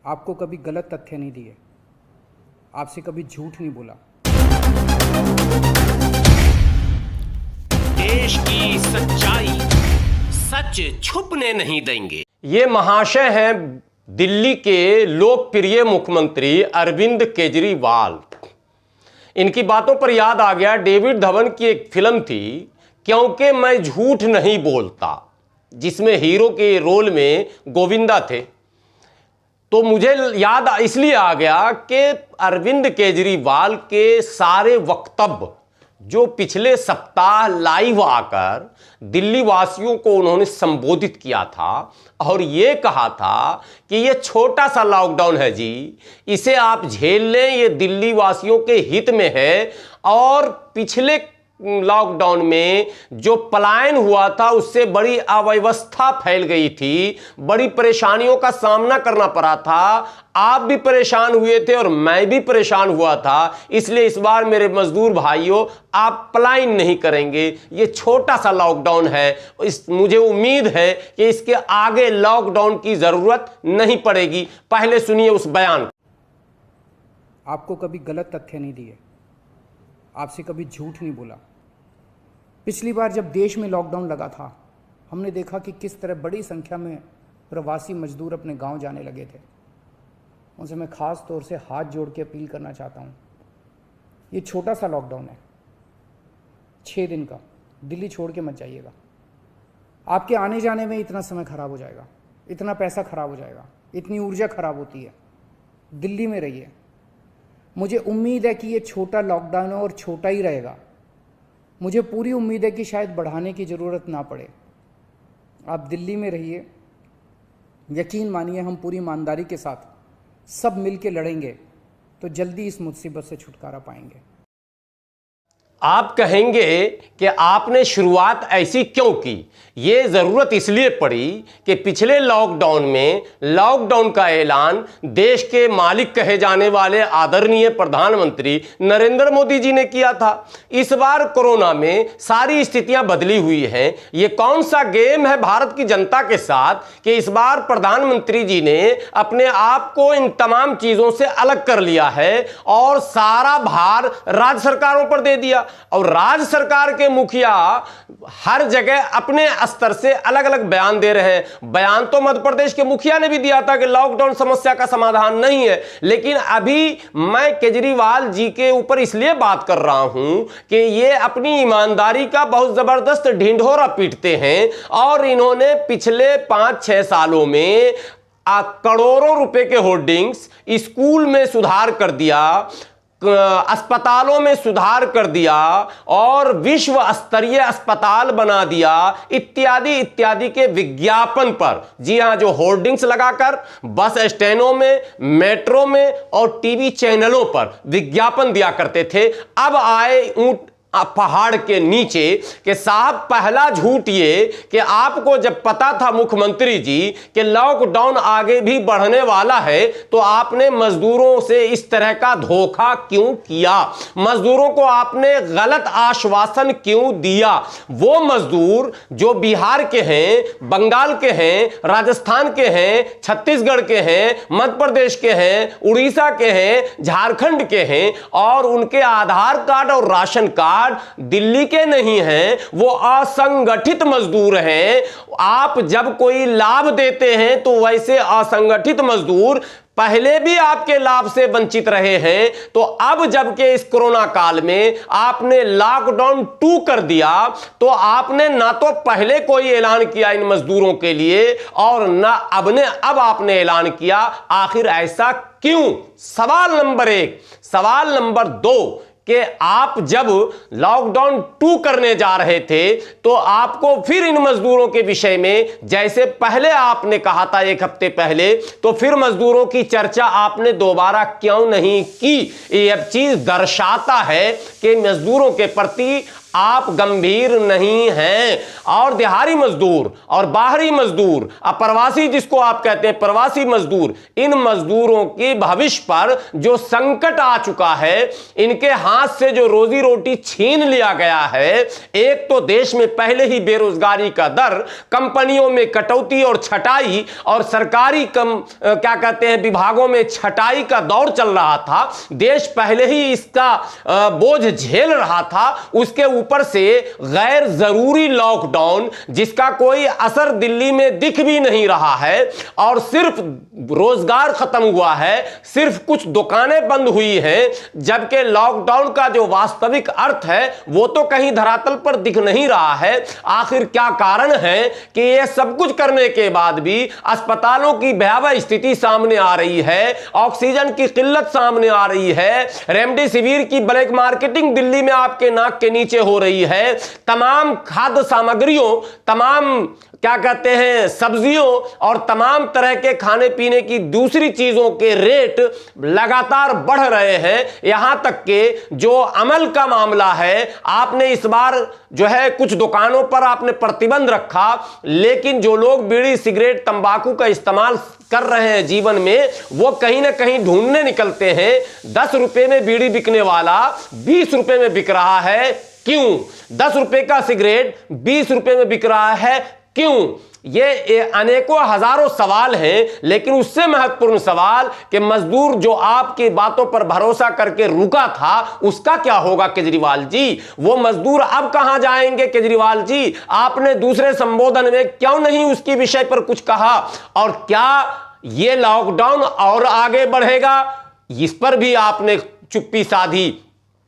आपको कभी गलत तथ्य नहीं दिए, आपसे कभी झूठ नहीं बोला। देश की सच्चाई सच छुपने नहीं देंगे। ये महाशय हैं दिल्ली के लोकप्रिय मुख्यमंत्री अरविंद केजरीवाल। इनकी बातों पर याद आ गया, डेविड धवन की एक फिल्म थी क्योंकि मैं झूठ नहीं बोलता, जिसमें हीरो के रोल में गोविंदा थे। तो मुझे याद इसलिए आ गया कि अरविंद केजरीवाल के सारे वक्तव्य जो पिछले सप्ताह लाइव आकर दिल्ली वासियों को उन्होंने संबोधित किया था और ये कहा था कि ये छोटा सा लॉकडाउन है जी, इसे आप झेल लें, ये दिल्ली वासियों के हित में है। और पिछले लॉकडाउन में जो पलायन हुआ था उससे बड़ी अव्यवस्था फैल गई थी, बड़ी परेशानियों का सामना करना पड़ा था। आप भी परेशान हुए थे और मैं भी परेशान हुआ था, इसलिए इस बार मेरे मजदूर भाइयों आप पलायन नहीं करेंगे। ये छोटा सा लॉकडाउन है, मुझे उम्मीद है कि इसके आगे लॉकडाउन की जरूरत नहीं पड़ेगी। पहले सुनिए उस बयान। आपको कभी गलत तथ्य नहीं दिए, आपसे कभी झूठ नहीं बोला। पिछली बार जब देश में लॉकडाउन लगा था, हमने देखा कि किस तरह बड़ी संख्या में प्रवासी मजदूर अपने गांव जाने लगे थे। उनसे मैं ख़ास तौर से हाथ जोड़ के अपील करना चाहता हूं, ये छोटा सा लॉकडाउन है, 6 दिन का, दिल्ली छोड़ के मत जाइएगा। आपके आने जाने में इतना समय खराब हो जाएगा, इतना पैसा खराब हो जाएगा, इतनी ऊर्जा खराब होती है। दिल्ली में रहिए। मुझे उम्मीद है कि ये छोटा लॉकडाउन है और छोटा ही रहेगा। मुझे पूरी उम्मीद है कि शायद बढ़ाने की ज़रूरत ना पड़े। आप दिल्ली में रहिए, यकीन मानिए हम पूरी ईमानदारी के साथ सब मिल के लड़ेंगे तो जल्दी इस मुसीबत से छुटकारा पाएंगे। आप कहेंगे कि आपने शुरुआत ऐसी क्यों की? ये ज़रूरत इसलिए पड़ी कि पिछले लॉकडाउन में लॉकडाउन का ऐलान देश के मालिक कहे जाने वाले आदरणीय प्रधानमंत्री नरेंद्र मोदी जी ने किया था। इस बार कोरोना में सारी स्थितियां बदली हुई हैं। ये कौन सा गेम है भारत की जनता के साथ कि इस बार प्रधानमंत्री जी ने अपने आप को इन तमाम चीज़ों से अलग कर लिया है और सारा भार राज्य सरकारों पर दे दिया। और राज्य सरकार के मुखिया हर जगह अपने स्तर से अलग अलग बयान दे रहे हैं। बयान तो मध्य प्रदेश के मुखिया ने भी दिया था कि लॉकडाउन समस्या का समाधान नहीं है, लेकिन अभी मैं केजरीवाल जी के ऊपर इसलिए बात कर रहा हूं कि ये अपनी ईमानदारी का बहुत जबरदस्त ढिंढोरा पीटते हैं और इन्होंने पिछले 5-6 सालों में करोड़ों रुपए के होर्डिंग्स स्कूल में सुधार कर दिया, अस्पतालों में सुधार कर दिया और विश्व स्तरीय अस्पताल बना दिया, इत्यादि इत्यादि के विज्ञापन पर, जी हां, जो होर्डिंग्स लगाकर बस स्टैंडों में, मेट्रो में और टीवी चैनलों पर विज्ञापन दिया करते थे, अब आए ऊंट पहाड़ के नीचे कि साहब पहला झूठ ये कि आपको जब पता था मुख्यमंत्री जी कि लॉकडाउन आगे भी बढ़ने वाला है तो आपने मजदूरों से इस तरह का धोखा क्यों किया? मजदूरों को आपने गलत आश्वासन क्यों दिया? वो मजदूर जो बिहार के हैं, बंगाल के हैं, राजस्थान के हैं, छत्तीसगढ़ के हैं, मध्य प्रदेश के हैं, उड़ीसा के हैं, झारखंड के हैं और उनके आधार कार्ड और राशन कार्ड दिल्ली के नहीं हैं, वो असंगठित मजदूर हैं। आप जब कोई लाभ देते हैं तो वैसे असंगठित मजदूर पहले भी आपके लाभ से वंचित रहे हैं, तो अब जबकि इस कोरोना काल में आपने लॉकडाउन 2 कर दिया तो आपने ना तो पहले कोई ऐलान किया इन मजदूरों के लिए और ना अब आपने ऐलान किया। आखिर ऐसा क्यों? सवाल नंबर 1। सवाल नंबर 2 कि आप जब लॉकडाउन 2 करने जा रहे थे तो आपको फिर इन मजदूरों के विषय में, जैसे पहले आपने कहा था 1 हफ्ते पहले, तो फिर मजदूरों की चर्चा आपने दोबारा क्यों नहीं की? ये अब चीज दर्शाता है कि मजदूरों के प्रति आप गंभीर नहीं हैं। और दिहाड़ी मजदूर और बाहरी मजदूर, अप्रवासी जिसको आप कहते हैं प्रवासी मजदूर, इन मजदूरों के भविष्य पर जो संकट आ चुका है, इनके हाथ से जो रोजी रोटी छीन लिया गया है। एक तो देश में पहले ही बेरोजगारी का दर, कंपनियों में कटौती और छटाई और सरकारी क्या कहते हैं विभागों में छटाई का दौर चल रहा था। देश पहले ही इसका बोझ झेल रहा था, उसके ऊपर से गैर जरूरी लॉकडाउन जिसका कोई असर दिल्ली में दिख भी नहीं रहा है और सिर्फ रोजगार खत्म हुआ है, सिर्फ कुछ दुकानें बंद हुई हैं, जबकि लॉकडाउन का जो वास्तविक अर्थ है वो तो कहीं धरातल पर दिख नहीं रहा है। आखिर क्या कारण है कि ये सब कुछ करने के बाद भी अस्पतालों की भयावह स्थिति सामने आ रही है, ऑक्सीजन की किल्लत सामने आ रही है, रेमडेसिविर की ब्लैक मार्केटिंग दिल्ली में आपके नाक के नीचे हो रही है, तमाम खाद्य सामग्रियों, तमाम क्या कहते हैं सब्जियों और तमाम तरह के खाने पीने की दूसरी चीजों के रेट लगातार बढ़ रहे हैं। यहां तक कि जो अमल का मामला है, आपने इस बार जो है कुछ दुकानों पर आपने प्रतिबंध रखा, लेकिन जो लोग बीड़ी सिगरेट तंबाकू का इस्तेमाल कर रहे हैं जीवन में, वो कहीं ना कहीं ढूंढने निकलते हैं। 10 रुपए में बीड़ी बिकने वाला 20 रुपए में बिक रहा है, क्यों? 10 रुपए का सिगरेट 20 रुपए में बिक रहा है, क्यों? ये अनेकों हजारों सवाल हैं, लेकिन उससे महत्वपूर्ण सवाल कि मजदूर जो आपकी बातों पर भरोसा करके रुका था, उसका क्या होगा केजरीवाल जी? वो मजदूर अब कहां जाएंगे केजरीवाल जी? आपने दूसरे संबोधन में क्यों नहीं उसकी विषय पर कुछ कहा? और क्या ये लॉकडाउन और आगे बढ़ेगा, इस पर भी आपने चुप्पी साधी?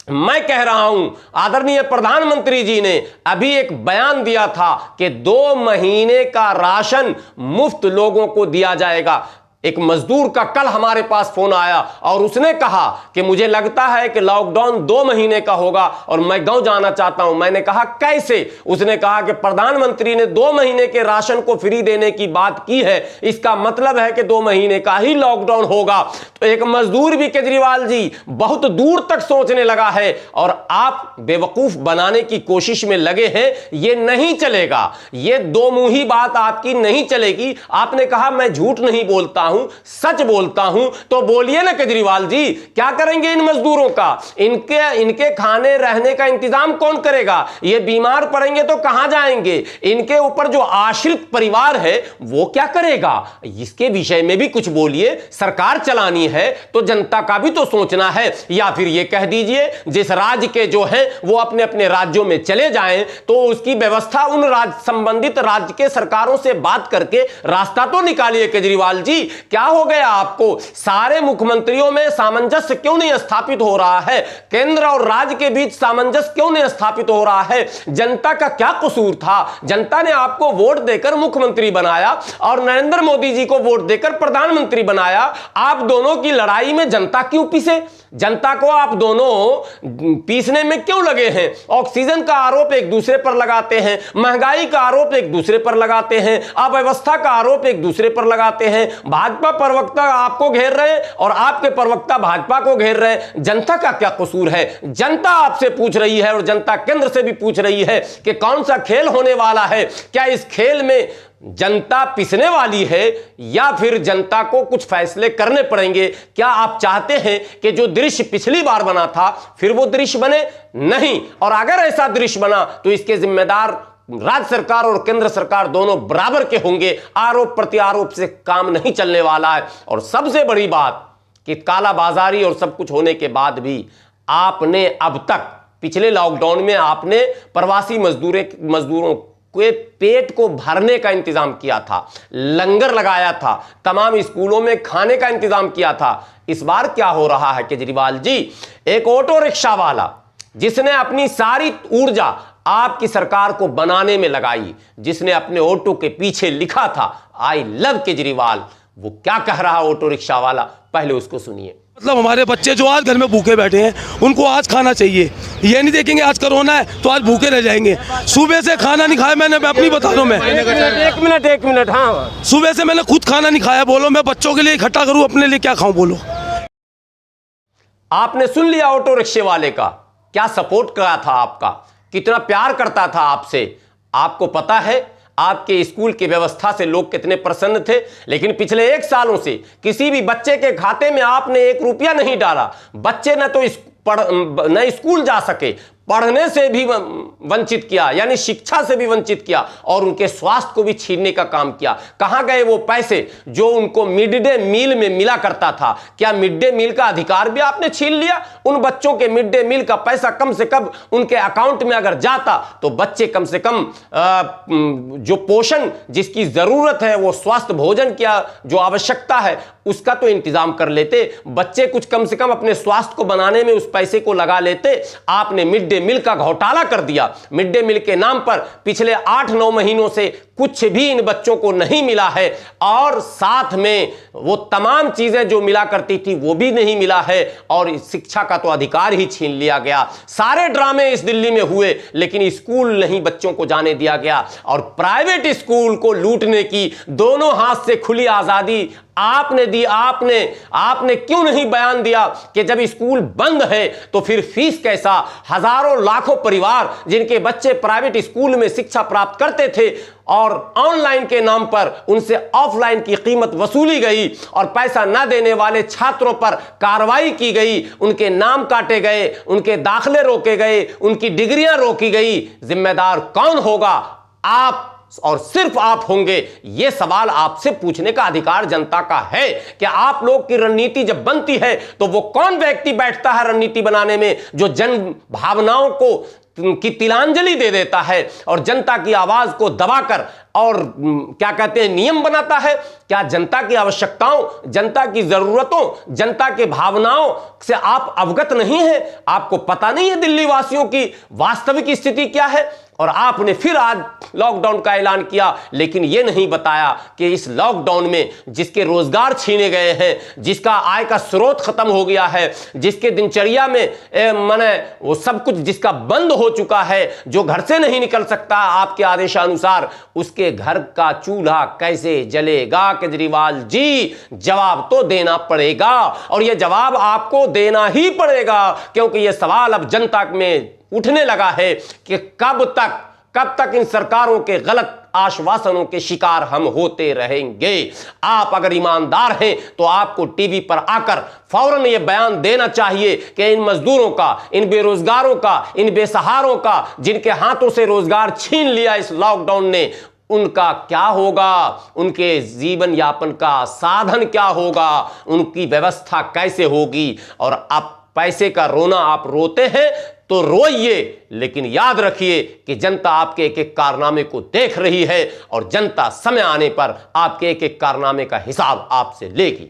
मैं कह रहा हूं, आदरणीय प्रधानमंत्री जी ने अभी एक बयान दिया था कि 2 महीने का राशन मुफ्त लोगों को दिया जाएगा। एक मजदूर का कल हमारे पास फोन आया और उसने कहा कि मुझे लगता है कि लॉकडाउन 2 महीने का होगा और मैं गांव जाना चाहता हूं। मैंने कहा कैसे? उसने कहा कि प्रधानमंत्री ने 2 महीने के राशन को फ्री देने की बात की है, इसका मतलब है कि 2 महीने का ही लॉकडाउन होगा। तो एक मजदूर भी केजरीवाल जी बहुत दूर तक सोचने लगा है और आप बेवकूफ बनाने की कोशिश में लगे हैं। ये नहीं चलेगा, ये दो मुंही बात आपकी नहीं चलेगी। आपने कहा मैं झूठ नहीं बोलता, सच बोलता हूं, तो बोलिए ना केजरीवाल जी, क्या करेंगे इन मजदूरों का? इनके खाने रहने का इंतजाम कौन करेगा? ये बीमार पड़ेंगे तो कहां जाएंगे? इनके ऊपर जो आश्रित परिवार है वो क्या करेगा? इसके विषय में भी कुछ बोलिए। सरकार चलानी है तो जनता का भी तो सोचना है। या फिर ये कह दीजिए जिस राज्य के जो है वो अपने अपने राज्यों में चले जाएं, तो उसकी व्यवस्था उन संबंधित राज्य के सरकारों से बात करके रास्ता तो निकालिए केजरीवाल जी। क्या हो गया आपको? सारे मुख्यमंत्रियों में सामंजस्य क्यों नहीं स्थापित हो रहा है? केंद्र और राज्य के बीच सामंजस्य क्यों नहीं स्थापित हो रहा है? जनता का क्या कसूर था? जनता ने आपको वोट देकर मुख्यमंत्री बनाया और नरेंद्र मोदी जी को वोट देकर प्रधानमंत्री बनाया। आप दोनों की लड़ाई में जनता क्यों पीसे? जनता को आप दोनों पीसने में क्यों लगे हैं? ऑक्सीजन का आरोप एक दूसरे पर लगाते हैं, महंगाई का आरोप एक दूसरे पर लगाते हैं, अव्यवस्था का आरोप एक दूसरे पर लगाते हैं। भाजपा प्रवक्ता आपको घेर रहे हैं और आपके प्रवक्ता भाजपा को घेर रहे हैं। जनता का क्या कसूर है? जनता आपसे पूछ रही है और जनता केंद्र से भी पूछ रही है कि कौन सा खेल होने वाला है। क्या इस खेल में जनता पिसने वाली है या फिर जनता को कुछ फैसले करने पड़ेंगे? क्या आप चाहते हैं कि जो दृश्य पिछली बार बना था फिर वो दृश्य बने? नहीं। और अगर ऐसा दृश्य बना तो इसके जिम्मेदार राज्य सरकार और केंद्र सरकार दोनों बराबर के होंगे। आरोप प्रत्यारोप से काम नहीं चलने वाला है। और सबसे बड़ी बात कि कालाबाजारी और सब कुछ होने के बाद भी आपने अब तक पिछले लॉकडाउन में आपने प्रवासी मजदूरों के पेट को भरने का इंतजाम किया था, लंगर लगाया था, तमाम स्कूलों में खाने का इंतजाम किया था। इस बार क्या हो रहा है केजरीवाल जी? एक ऑटो रिक्शा वाला जिसने अपनी सारी ऊर्जा आपकी सरकार को बनाने में लगाई, जिसने अपने ऑटो के पीछे लिखा था आई लव केजरीवाल, वो क्या कह रहा है ऑटो रिक्शा वाला, पहले उसको सुनिए। मतलब हमारे बच्चे जो आज घर में भूखे बैठे हैं उनको आज खाना चाहिए। ये नहीं देखेंगे आज कोरोना है तो आज भूखे रह जाएंगे। सुबह से खाना नहीं खाया मैंने, मैं अपनी बता रहा हूँ। मैं एक मिनट हाँ, सुबह से मैंने खुद खाना नहीं खाया। बोलो मैं बच्चों के लिए इकट्ठा करूँ, अपने लिए क्या खाऊं? बोलो। आपने सुन लिया ऑटो रिक्शे वाले का क्या सपोर्ट करा था आपका, कितना प्यार करता था आपसे। आपको पता है आपके स्कूल की व्यवस्था से लोग कितने प्रसन्न थे, लेकिन पिछले 1 सालों से किसी भी बच्चे के खाते में आपने 1 रुपया नहीं डाला। बच्चे न तो न स्कूल जा सके, पढ़ने से भी वंचित किया, यानी शिक्षा से भी वंचित किया, और उनके स्वास्थ्य को भी छीनने का काम किया। कहां गए वो पैसे जो उनको मिड डे मील में मिला करता था? क्या मिड डे मील का अधिकार भी आपने छीन लिया? उन बच्चों के मिड डे मील का पैसा कम से कम उनके अकाउंट में अगर जाता तो बच्चे कम से कम जो पोषण जिसकी जरूरत है, वो स्वास्थ्य भोजन की जो आवश्यकता है, उसका तो इंतजाम कर लेते। बच्चे कुछ कम से कम अपने स्वास्थ्य को बनाने में उस पैसे को लगा लेते। आपने मिड डे मील का घोटाला कर दिया। मिड डे मील के नाम पर पिछले 8-9 महीनों से कुछ भी इन बच्चों को नहीं मिला है, और साथ में वो तमाम चीजें जो मिला करती थी वो भी नहीं मिला है, और शिक्षा का तो अधिकार ही छीन लिया गया। सारे ड्रामे इस दिल्ली में हुए, लेकिन स्कूल नहीं बच्चों को जाने दिया गया, और प्राइवेट स्कूल को लूटने की दोनों हाथ से खुली आजादी आपने दी। आपने क्यों नहीं बयान दिया कि जब स्कूल बंद है तो फिर फीस कैसा? हजारों लाखों परिवार जिनके बच्चे प्राइवेट स्कूल में शिक्षा प्राप्त करते थे, और ऑनलाइन के नाम पर उनसे ऑफलाइन की कीमत वसूली गई, और पैसा न देने वाले छात्रों पर कार्रवाई की गई, उनके नाम काटे गए, उनके दाखिले रोके गए, उनकी डिग्रियां रोकी गई। जिम्मेदार कौन होगा? आप और सिर्फ आप होंगे। यह सवाल आपसे पूछने का अधिकार जनता का है कि आप लोग की रणनीति जब बनती है तो वो कौन व्यक्ति बैठता है रणनीति बनाने में, जो जन भावनाओं को की तिलांजलि दे देता है और जनता की आवाज को दबाकर और क्या कहते हैं नियम बनाता है? क्या जनता की आवश्यकताओं, जनता की जरूरतों, जनता के भावनाओं से आप अवगत नहीं है? आपको पता नहीं है दिल्ली वासियों की वास्तविक स्थिति क्या है? और आपने फिर आज लॉकडाउन का ऐलान किया, लेकिन यह नहीं बताया कि इस लॉकडाउन में जिसके रोजगार छीने गए हैं, जिसका आय का स्रोत खत्म हो गया है, जिसके दिनचर्या में माने वो सब कुछ जिसका बंद हो चुका है, जो घर से नहीं निकल सकता आपके आदेशानुसार, उसके घर का चूल्हा कैसे जलेगा? केजरीवाल जी, जवाब तो देना पड़ेगा, और यह जवाब आपको देना ही पड़ेगा, क्योंकि यह सवाल अब जनता में उठने लगा है कि कब तक इन सरकारों के गलत आश्वासनों के शिकार हम होते रहेंगे। आप अगर ईमानदार हैं तो आपको टीवी पर आकर फौरन यह बयान देना चाहिए कि इन मजदूरों का, इन बेरोजगारों का, इन बेसहारों का, जिनके हाथों से रोजगार छीन लिया इस लॉकडाउन ने, उनका क्या होगा? उनके जीवन यापन का साधन क्या होगा? उनकी व्यवस्था कैसे होगी? और अब पैसे का रोना आप रोते हैं तो रोइए, लेकिन याद रखिए कि जनता आपके एक एक कारनामे को देख रही है, और जनता समय आने पर आपके एक एक कारनामे का हिसाब आपसे लेगी।